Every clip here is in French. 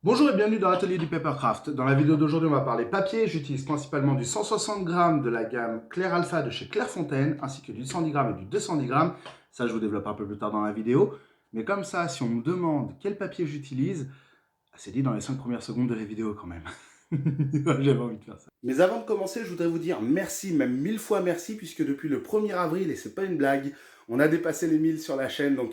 Bonjour et bienvenue dans l'atelier du Papercraft. Dans la vidéo d'aujourd'hui, on va parler papier. J'utilise principalement du 160 grammes de la gamme Clair Alpha de chez Clairefontaine, ainsi que du 110 grammes et du 210 grammes. Ça, je vous développe un peu plus tard dans la vidéo. Mais comme ça, si on me demande quel papier j'utilise, c'est dit dans les 5 premières secondes de la vidéo quand même. J'avais envie de faire ça. Mais avant de commencer, je voudrais vous dire merci, même 1000 fois merci, puisque depuis le 1er avril, et c'est pas une blague, on a dépassé les 1000 sur la chaîne. Donc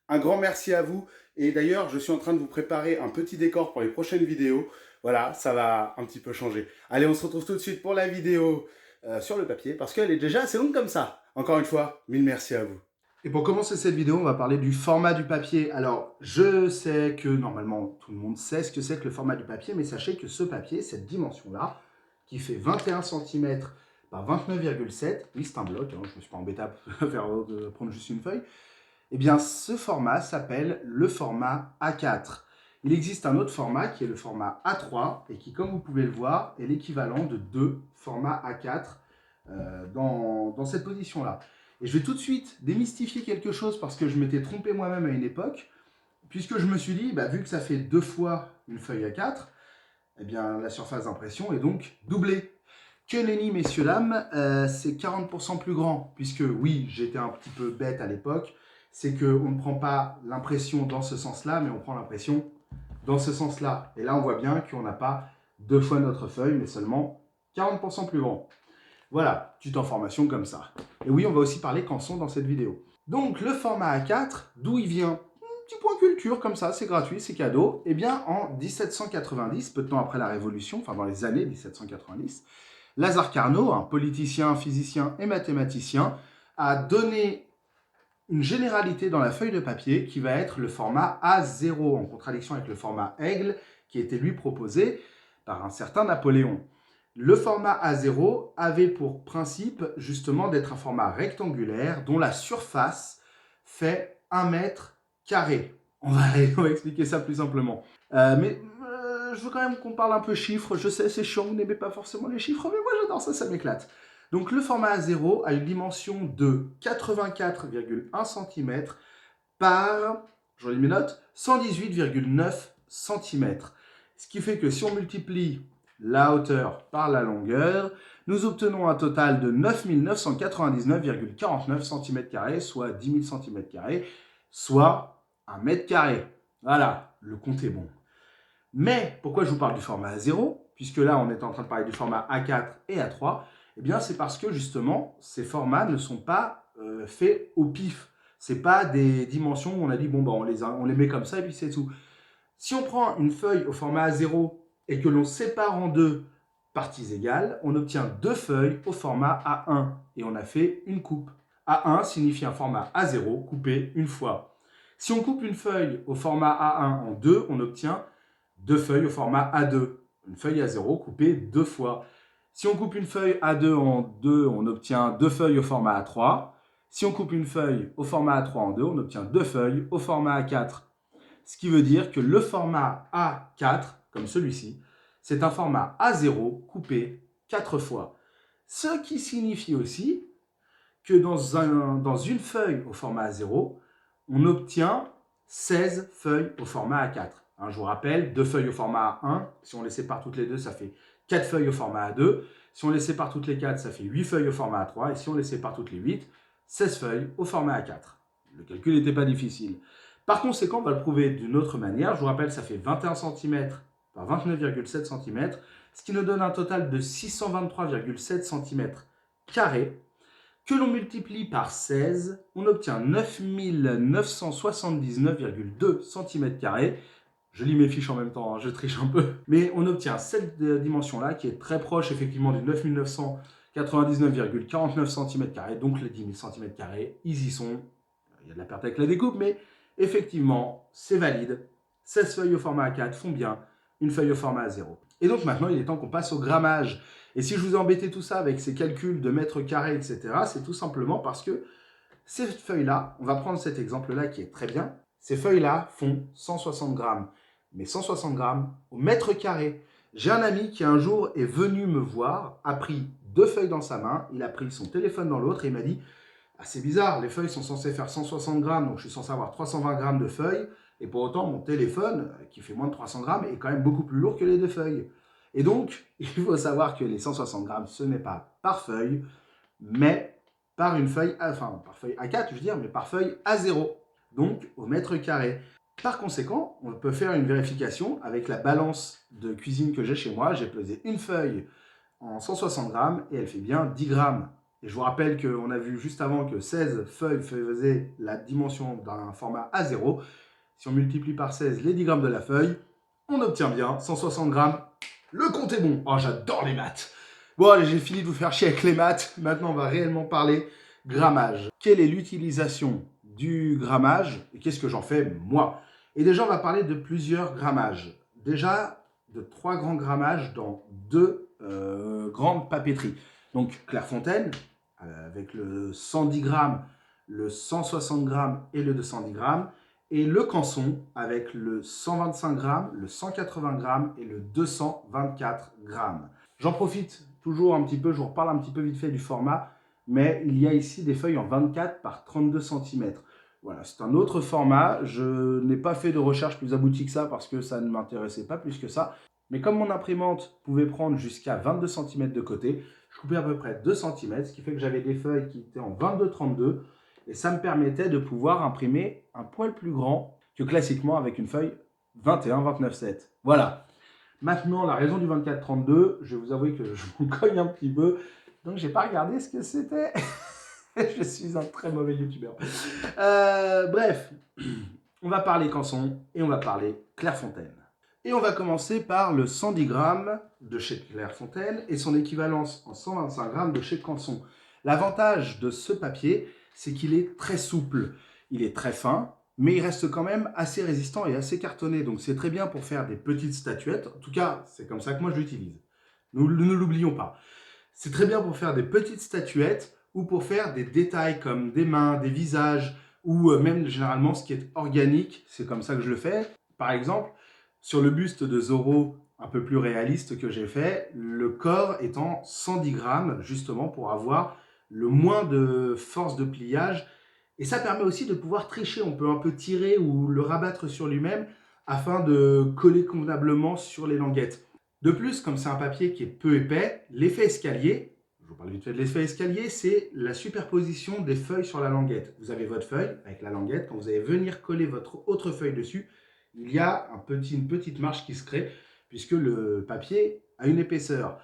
un grand merci à vous. Et d'ailleurs, je suis en train de vous préparer un petit décor pour les prochaines vidéos. Voilà, ça va un petit peu changer. Allez, on se retrouve tout de suite pour la vidéo sur le papier, parce qu'elle est déjà assez longue comme ça. Encore une fois, mille merci à vous. Et pour commencer cette vidéo, on va parler du format du papier. Alors, je sais que normalement, tout le monde sait ce que c'est que le format du papier, mais sachez que ce papier, cette dimension-là, qui fait 21 cm par 29,7, oui, c'est un bloc, hein, je ne me suis pas embêté à prendre juste une feuille, eh bien, ce format s'appelle le format A4. Il existe un autre format qui est le format A3 et qui, comme vous pouvez le voir, est l'équivalent de deux formats A4 dans cette position-là. Et je vais tout de suite démystifier quelque chose parce que je m'étais trompé moi-même à une époque, puisque je me suis dit, vu que ça fait deux fois une feuille A4, eh bien, la surface d'impression est donc doublée. Que nenni, messieurs, dames, c'est 40% plus grand, puisque oui, j'étais un petit peu bête à l'époque, c'est qu'on ne prend pas l'impression dans ce sens-là, mais on prend l'impression dans ce sens-là. Et là, on voit bien qu'on n'a pas deux fois notre feuille, mais seulement 40% plus grand. Voilà, petite information comme ça. Et oui, on va aussi parler canson dans cette vidéo. Donc, le format A4, d'où il vient? Petit point culture, comme ça, c'est gratuit, c'est cadeau. Eh bien, en 1790, peu de temps après la Révolution, enfin dans les années 1790, Lazare Carnot, un politicien, physicien et mathématicien, a donné une généralité dans la feuille de papier qui va être le format A0, en contradiction avec le format Aigle qui était lui proposé par un certain Napoléon. Le format A0 avait pour principe justement d'être un format rectangulaire dont la surface fait 1 mètre carré. On va expliquer ça plus simplement. Mais je veux quand même qu'on parle un peu chiffres. Je sais, c'est chiant, vous n'aimez pas forcément les chiffres, mais moi j'adore ça, ça m'éclate. Donc le format A0 a une dimension de 84,1 cm par, je relis mes notes, 118,9 cm. Ce qui fait que si on multiplie la hauteur par la longueur, nous obtenons un total de 9 999,49 cm², soit 10 000 cm², soit 1 m². Voilà, le compte est bon. Mais pourquoi je vous parle du format A0? Puisque là, on est en train de parler du format A4 et A3. Eh bien, c'est parce que justement, ces formats ne sont pas faits au pif. Ce n'est pas des dimensions où on a dit, bon, on les met comme ça et puis c'est tout. Si on prend une feuille au format A0 et que l'on sépare en deux parties égales, on obtient deux feuilles au format A1 et on a fait une coupe. A1 signifie un format A0 coupé une fois. Si on coupe une feuille au format A1 en deux, on obtient deux feuilles au format A2. Une feuille A0 coupée deux fois. Si on coupe une feuille A2 en deux, on obtient deux feuilles au format A3. Si on coupe une feuille au format A3 en deux, on obtient deux feuilles au format A4. Ce qui veut dire que le format A4, comme celui-ci, c'est un format A0 coupé 4 fois. Ce qui signifie aussi que dans une feuille au format A0, on obtient 16 feuilles au format A4. Hein, je vous rappelle, deux feuilles au format A1, si on les sépare toutes les deux, ça fait 4 feuilles au format A2. Si on les sépare toutes les 4, ça fait 8 feuilles au format A3. Et si on les sépare toutes les 8, 16 feuilles au format A4. Le calcul n'était pas difficile. Par conséquent, on va le prouver d'une autre manière. Je vous rappelle, ça fait 21 cm par 29,7 cm, ce qui nous donne un total de 623,7 cm carrés. Que l'on multiplie par 16, on obtient 9 979,2 cm². Je lis mes fiches en même temps, hein, je triche un peu. Mais on obtient cette dimension-là qui est très proche effectivement du 9 999,49 cm². Donc les 10 000 cm², ils y sont. Il y a de la perte avec la découpe, mais effectivement, c'est valide. 16 feuilles au format A4 font bien une feuille au format A0. Et donc maintenant, il est temps qu'on passe au grammage. Et si je vous ai embêté tout ça avec ces calculs de mètres carrés, etc., c'est tout simplement parce que ces feuilles-là, on va prendre cet exemple-là qui est très bien, ces feuilles-là font 160 grammes. Mais 160 grammes au mètre carré. J'ai un ami qui un jour est venu me voir, a pris deux feuilles dans sa main, il a pris son téléphone dans l'autre et il m'a dit « Ah, c'est bizarre, les feuilles sont censées faire 160 grammes, donc je suis censé avoir 320 grammes de feuilles. Et pour autant, mon téléphone, qui fait moins de 300 grammes, est quand même beaucoup plus lourd que les 2 feuilles. Et donc, il faut savoir que les 160 grammes, ce n'est pas par feuille, mais par une feuille, enfin par feuille A4, je veux dire, mais par feuille A0, donc au mètre carré. Par conséquent, on peut faire une vérification avec la balance de cuisine que j'ai chez moi. J'ai pesé une feuille en 160 grammes et elle fait bien 10 grammes. Et je vous rappelle qu'on a vu juste avant que 16 feuilles faisaient la dimension d'un format A0. Si on multiplie par 16 les 10 grammes de la feuille, on obtient bien 160 grammes. Le compte est bon. Oh, j'adore les maths. Bon, allez, j'ai fini de vous faire chier avec les maths. Maintenant, on va réellement parler grammage. Quelle est l'utilisation du grammage et qu'est-ce que j'en fais moi? Et déjà, on va parler de plusieurs grammages. Déjà, de 3 grands grammages dans 2 grandes papeteries. Donc, Clairefontaine, avec le 110 grammes, le 160 grammes et le 210 grammes. Et le Canson, avec le 125 grammes, le 180 grammes et le 224 grammes. J'en profite toujours un petit peu, je vous reparle un petit peu vite fait du format, mais il y a ici des feuilles en 24 par 32 cm. Voilà, c'est un autre format. Je n'ai pas fait de recherche plus aboutie que ça parce que ça ne m'intéressait pas plus que ça. Mais comme mon imprimante pouvait prendre jusqu'à 22 cm de côté, je coupais à peu près 2 cm, ce qui fait que j'avais des feuilles qui étaient en 22-32 et ça me permettait de pouvoir imprimer un poil plus grand que classiquement avec une feuille 21-29-7. Voilà. Maintenant, la raison du 24-32, je vais vous avouer que je me cogne un petit peu, donc j'ai pas regardé ce que c'était. Je suis un très mauvais youtubeur. Bref, on va parler Canson et on va parler Clairefontaine. Et on va commencer par le 110 grammes de chez Clairefontaine et son équivalence en 125 grammes de chez Canson. L'avantage de ce papier, c'est qu'il est très souple. Il est très fin, mais il reste quand même assez résistant et assez cartonné. Donc c'est très bien pour faire des petites statuettes. En tout cas, c'est comme ça que moi je l'utilise. Nous ne l'oublions pas. C'est très bien pour faire des petites statuettes ou pour faire des détails comme des mains, des visages, ou même généralement ce qui est organique, c'est comme ça que je le fais. Par exemple, sur le buste de Zorro, un peu plus réaliste que j'ai fait, le corps est en 110 grammes, justement pour avoir le moins de force de pliage. Et ça permet aussi de pouvoir tricher. On peut un peu tirer ou le rabattre sur lui-même afin de coller convenablement sur les languettes. De plus, comme c'est un papier qui est peu épais, l'effet escalier, je vous parle vite fait de l'effet escalier, c'est la superposition des feuilles sur la languette. Vous avez votre feuille avec la languette, quand vous allez venir coller votre autre feuille dessus, il y a une petite marge qui se crée puisque le papier a une épaisseur.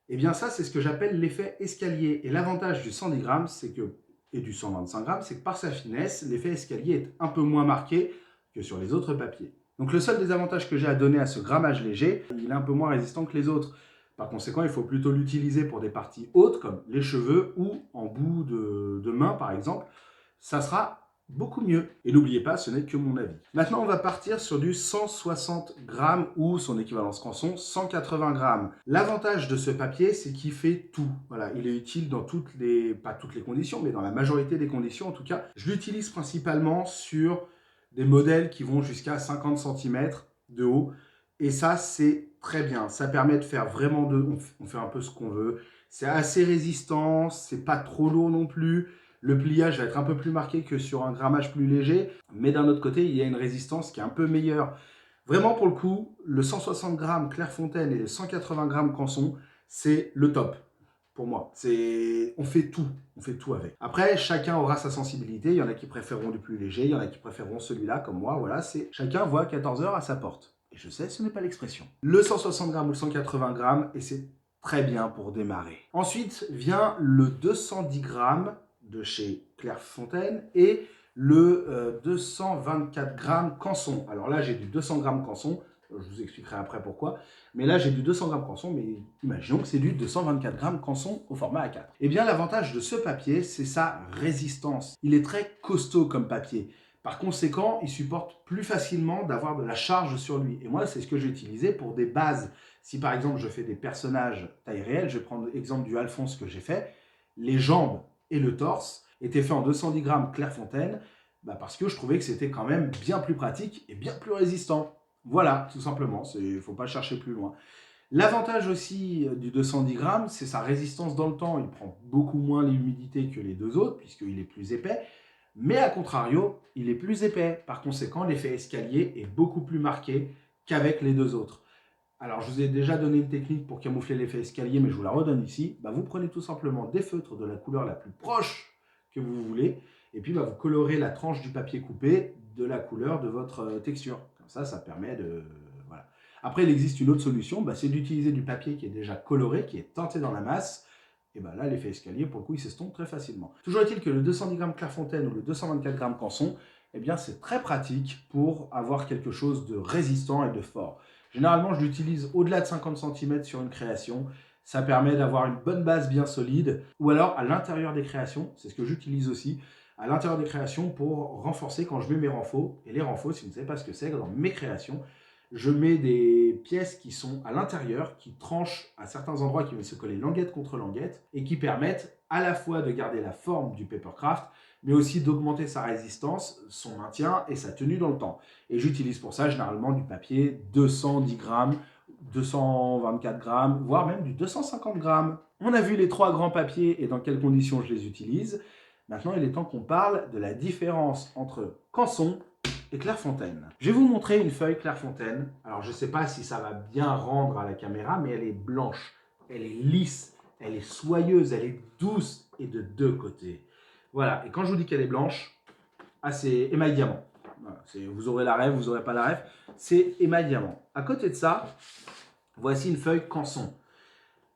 Et bien ça, c'est ce que j'appelle l'effet escalier. Et l'avantage du 110 grammes, et du 125 grammes, c'est que par sa finesse, l'effet escalier est un peu moins marqué que sur les autres papiers. Donc le seul désavantage que j'ai à donner à ce grammage léger, il est un peu moins résistant que les autres. Par conséquent, il faut plutôt l'utiliser pour des parties hautes comme les cheveux ou en bout de main par exemple. Ça sera beaucoup mieux. Et n'oubliez pas, ce n'est que mon avis. Maintenant, on va partir sur du 160 grammes ou son équivalence Canson, 180 grammes. L'avantage de ce papier, c'est qu'il fait tout. Voilà, il est utile dans pas toutes les conditions, mais dans la majorité des conditions en tout cas. Je l'utilise principalement sur des modèles qui vont jusqu'à 50 cm de haut. Et ça, c'est très bien. Ça permet de faire vraiment on fait un peu ce qu'on veut. C'est assez résistant, c'est pas trop lourd non plus. Le pliage va être un peu plus marqué que sur un grammage plus léger. Mais d'un autre côté, il y a une résistance qui est un peu meilleure. Vraiment, pour le coup, le 160 grammes Clairefontaine et le 180 grammes Canson, c'est le top. Pour moi, on fait tout avec. Après, chacun aura sa sensibilité. Il y en a qui préféreront du plus léger, il y en a qui préféreront celui-là, comme moi. Voilà, chacun voit 14 heures à sa porte. Et je sais, ce n'est pas l'expression. Le 160 grammes ou le 180 grammes, et c'est très bien pour démarrer. Ensuite vient le 210 grammes de chez Clairefontaine et le 224 grammes Canson. Alors là, j'ai du 200 grammes Canson. Je vous expliquerai après pourquoi. Mais là, j'ai du 200 grammes Canson, mais imaginons que c'est du 224 grammes Canson au format A4. Eh bien, l'avantage de ce papier, c'est sa résistance. Il est très costaud comme papier. Par conséquent, il supporte plus facilement d'avoir de la charge sur lui. Et moi, c'est ce que j'ai utilisé pour des bases. Si par exemple, je fais des personnages taille réelle, je vais prendre l'exemple du Alphonse que j'ai fait, les jambes et le torse étaient faits en 210 grammes Clairefontaine, parce que je trouvais que c'était quand même bien plus pratique et bien plus résistant. Voilà, tout simplement, il ne faut pas chercher plus loin. L'avantage aussi du 210 grammes, c'est sa résistance dans le temps. Il prend beaucoup moins l'humidité que les deux autres, puisqu'il est plus épais. Mais à contrario, il est plus épais. Par conséquent, l'effet escalier est beaucoup plus marqué qu'avec les deux autres. Alors, je vous ai déjà donné une technique pour camoufler l'effet escalier, mais je vous la redonne ici. Vous prenez tout simplement des feutres de la couleur la plus proche que vous voulez, et puis vous colorez la tranche du papier coupé de la couleur de votre texture. Comme ça permet de... Voilà. Après, il existe une autre solution, c'est d'utiliser du papier qui est déjà coloré, qui est teinté dans la masse. Et là, l'effet escalier, pour le coup, il s'estompe très facilement. Toujours est-il que le 210 g Clairefontaine ou le 224 g Canson, c'est très pratique pour avoir quelque chose de résistant et de fort. Généralement, je l'utilise au-delà de 50 cm sur une création. Ça permet d'avoir une bonne base bien solide. Ou alors, à l'intérieur des créations, c'est ce que j'utilise aussi, à l'intérieur des créations pour renforcer quand je mets mes renfaux. Et les renfaux, si vous ne savez pas ce que c'est, dans mes créations, je mets des pièces qui sont à l'intérieur, qui tranchent à certains endroits, qui viennent se coller languette contre languette, et qui permettent à la fois de garder la forme du papercraft, mais aussi d'augmenter sa résistance, son maintien et sa tenue dans le temps. Et j'utilise pour ça généralement du papier 210 grammes, 224 grammes, voire même du 250 grammes. On a vu les trois grands papiers et dans quelles conditions je les utilise. Maintenant, il est temps qu'on parle de la différence entre Canson et Clairefontaine. Je vais vous montrer une feuille Clairefontaine. Alors, je ne sais pas si ça va bien rendre à la caméra, mais elle est blanche, elle est lisse, elle est soyeuse, elle est douce et de deux côtés. Voilà, et quand je vous dis qu'elle est blanche, c'est émail diamant. Voilà, vous aurez la rêve, vous n'aurez pas la rêve, c'est émail diamant. À côté de ça, voici une feuille Canson.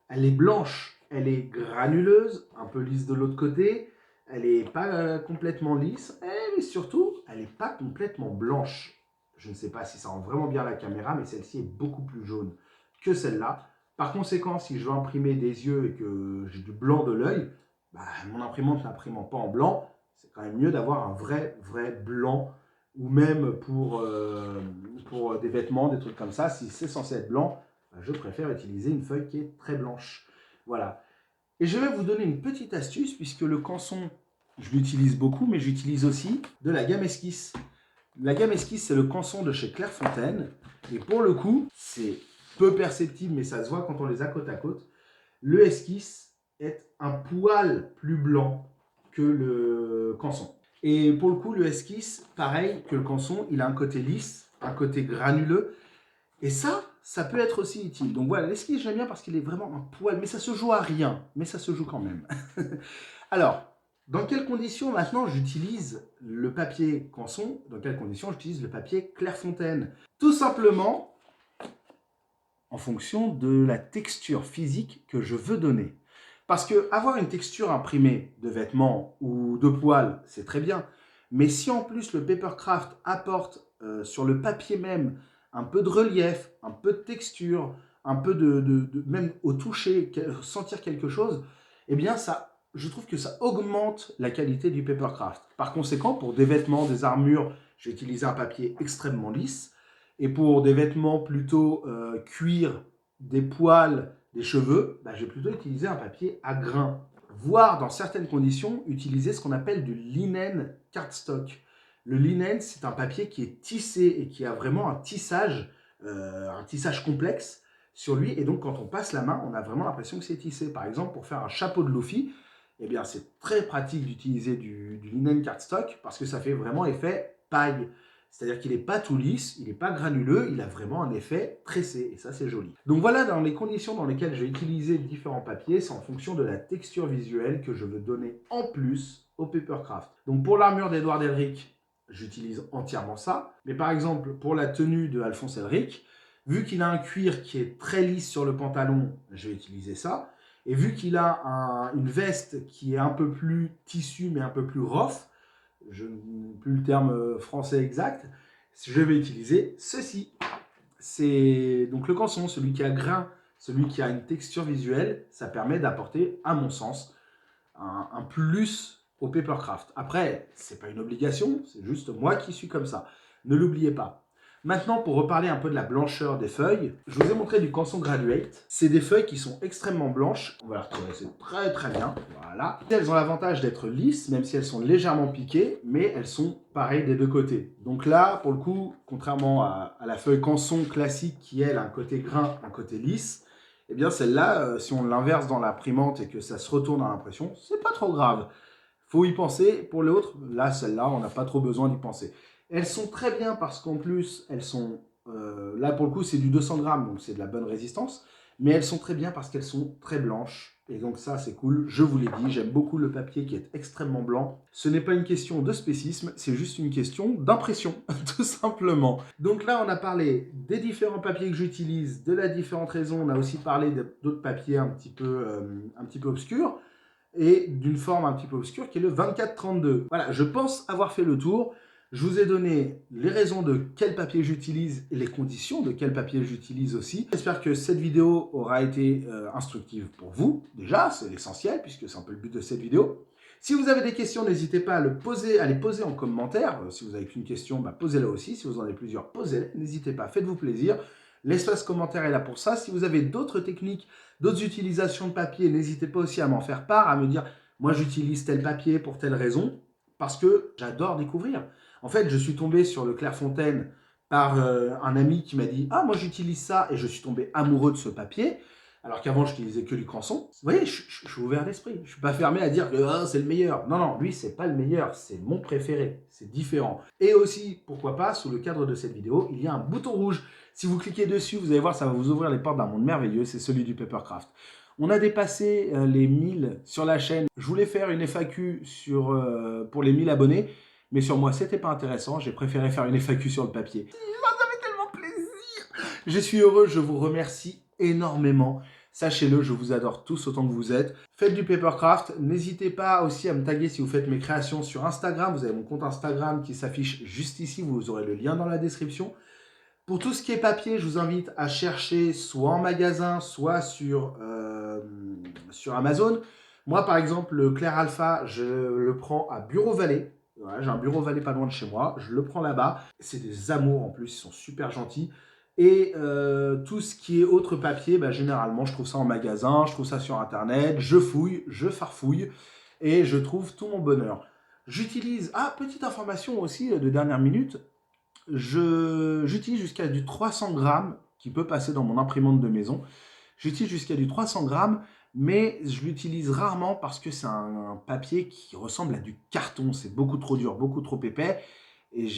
Elle est blanche, elle est granuleuse, un peu lisse de l'autre côté, elle n'est pas complètement lisse, mais surtout, elle n'est pas complètement blanche. Je ne sais pas si ça rend vraiment bien la caméra, mais celle-ci est beaucoup plus jaune que celle-là. Par conséquent, si je veux imprimer des yeux et que j'ai du blanc de l'œil, mon imprimante n'imprimant pas en blanc, c'est quand même mieux d'avoir un vrai blanc, ou même pour des vêtements, des trucs comme ça, si c'est censé être blanc, je préfère utiliser une feuille qui est très blanche. Voilà. Et je vais vous donner une petite astuce, puisque le Canson, je l'utilise beaucoup, mais j'utilise aussi de la gamme Esquisse. La gamme Esquisse, c'est le Canson de chez Clairefontaine. Et pour le coup, c'est peu perceptible, mais ça se voit quand on les a côte à côte. Le Esquisse est un poil plus blanc que le Canson. Et pour le coup, le Esquisse, pareil que le Canson, il a un côté lisse, un côté granuleux. Et ça peut être aussi utile. Donc voilà, l'esquisse, j'aime bien parce qu'il est vraiment un poil, mais ça se joue à rien, mais ça se joue quand même. Alors, dans quelles conditions maintenant j'utilise le papier Canson? Dans quelles conditions j'utilise le papier Clairefontaine? Tout simplement en fonction de la texture physique que je veux donner. Parce que avoir une texture imprimée de vêtements ou de poils, c'est très bien. Mais si en plus le papercraft apporte sur le papier même un peu de relief, un peu de texture, un peu même au toucher, sentir quelque chose, eh bien je trouve que ça augmente la qualité du papercraft. Par conséquent, pour des vêtements, des armures, je vais utiliser un papier extrêmement lisse. Et pour des vêtements plutôt cuir, des poils, des cheveux, je vais plutôt utiliser un papier à grains. Voire, dans certaines conditions, utiliser ce qu'on appelle du linen cardstock. Le linen, c'est un papier qui est tissé et qui a vraiment un tissage complexe sur lui. Et donc, quand on passe la main, on a vraiment l'impression que c'est tissé. Par exemple, pour faire un chapeau de Luffy, c'est très pratique d'utiliser du linen cardstock parce que ça fait vraiment effet paille. C'est-à-dire qu'il n'est pas tout lisse, il n'est pas granuleux, il a vraiment un effet tressé, et ça c'est joli. Donc voilà, dans les conditions dans lesquelles je vais utiliser différents papiers, c'est en fonction de la texture visuelle que je veux donner en plus au papercraft. Donc pour l'armure d'Edouard Elric, j'utilise entièrement ça. Mais par exemple, pour la tenue de Alphonse Elric, vu qu'il a un cuir qui est très lisse sur le pantalon, je vais utiliser ça. Et vu qu'il a une veste qui est un peu plus tissu, mais un peu plus rough, je n'ai plus le terme français exact, je vais utiliser ceci. C'est donc le Canson, celui qui a grain, celui qui a une texture visuelle, ça permet d'apporter, à mon sens, un plus au papercraft. Après, c'est pas une obligation, c'est juste moi qui suis comme ça. Ne l'oubliez pas. Maintenant, pour reparler un peu de la blancheur des feuilles, je vous ai montré du Canson Graduate. C'est des feuilles qui sont extrêmement blanches. On va la retrouver, c'est très bien. Voilà. Elles ont l'avantage d'être lisses, même si elles sont légèrement piquées, mais elles sont pareilles des deux côtés. Donc là, pour le coup, contrairement à la feuille Canson classique qui, elle, a un côté grain, un côté lisse, eh bien celle-là, si on l'inverse dans l'imprimante et que ça se retourne dans l'impression, c'est pas trop grave. faut y penser. Pour l'autre, là, celle-là, on n'a pas trop besoin d'y penser. Elles sont très bien parce qu'en plus, elles sont... là, pour le coup, c'est du 200 grammes, donc c'est de la bonne résistance. Mais elles sont très bien parce qu'elles sont très blanches. Et donc ça, c'est cool. Je vous l'ai dit, j'aime beaucoup le papier qui est extrêmement blanc. Ce n'est pas une question de spécisme, c'est juste une question d'impression, tout simplement. Donc là, on a parlé des différents papiers que j'utilise, de la différente raison. On a aussi parlé d'autres papiers un petit peu obscurs et d'une forme un petit peu obscure qui est le 24-32. Voilà, je pense avoir fait le tour. Je vous ai donné les raisons de quel papier j'utilise et les conditions de quel papier j'utilise aussi. J'espère que cette vidéo aura été instructive pour vous. Déjà, c'est l'essentiel puisque c'est un peu le but de cette vidéo. Si vous avez des questions, n'hésitez pas à les poser en commentaire. Si vous n'avez qu'une question, posez-la aussi. Si vous en avez plusieurs, posez-les. N'hésitez pas, faites-vous plaisir. L'espace commentaire est là pour ça. Si vous avez d'autres techniques, d'autres utilisations de papier, n'hésitez pas aussi à m'en faire part, à me dire « moi j'utilise tel papier pour telle raison » parce que j'adore découvrir. En fait, je suis tombé sur le Clairefontaine par un ami qui m'a dit « ah, moi j'utilise ça » et je suis tombé amoureux de ce papier. Alors qu'avant, j'utilisais que du Canson. Vous voyez, je suis ouvert d'esprit. Je ne suis pas fermé à dire que c'est le meilleur. Non, non, lui, c'est pas le meilleur. C'est mon préféré. C'est différent. Et aussi, pourquoi pas, sous le cadre de cette vidéo, il y a un bouton rouge. Si vous cliquez dessus, vous allez voir, ça va vous ouvrir les portes d'un monde merveilleux. C'est celui du Papercraft. On a dépassé les 1000 sur la chaîne. Je voulais faire une FAQ pour les 1000 abonnés. Mais sur moi, c'était pas intéressant. J'ai préféré faire une FAQ sur le papier. Ça fait tellement plaisir. Je suis heureux. Je vous remercie énormément. Sachez-le, je vous adore tous autant que vous êtes. Faites du Papercraft. N'hésitez pas aussi à me taguer si vous faites mes créations sur Instagram. Vous avez mon compte Instagram qui s'affiche juste ici. Vous aurez le lien dans la description. Pour tout ce qui est papier, je vous invite à chercher soit en magasin, soit sur Amazon. Moi, par exemple, le Clair Alpha, je le prends à Bureau Vallée. Voilà, j'ai un Bureau Vallée pas loin de chez moi. Je le prends là-bas. C'est des amours en plus. Ils sont super gentils. Et tout ce qui est autre papier, généralement, je trouve ça en magasin, je trouve ça sur Internet, je fouille, je farfouille et je trouve tout mon bonheur. J'utilise, petite information aussi de dernière minute, j'utilise jusqu'à du 300 grammes qui peut passer dans mon imprimante de maison. J'utilise jusqu'à du 300 grammes, mais je l'utilise rarement parce que c'est un papier qui ressemble à du carton. C'est beaucoup trop dur, beaucoup trop épais et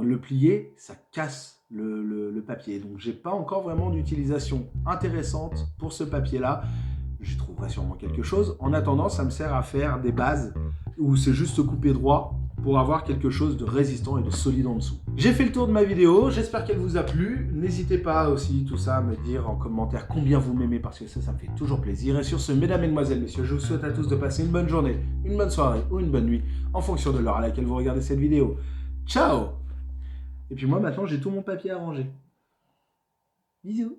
le plier, ça casse le papier. Donc, j'ai pas encore vraiment d'utilisation intéressante pour ce papier-là. J'y trouverai sûrement quelque chose. En attendant, ça me sert à faire des bases où c'est juste couper droit pour avoir quelque chose de résistant et de solide en dessous. J'ai fait le tour de ma vidéo. J'espère qu'elle vous a plu. N'hésitez pas aussi, tout ça, à me dire en commentaire combien vous m'aimez parce que ça me fait toujours plaisir. Et sur ce, mesdames, mesdemoiselles, messieurs, je vous souhaite à tous de passer une bonne journée, une bonne soirée ou une bonne nuit en fonction de l'heure à laquelle vous regardez cette vidéo. Ciao! Et puis moi, maintenant, j'ai tout mon papier à ranger. Bisous!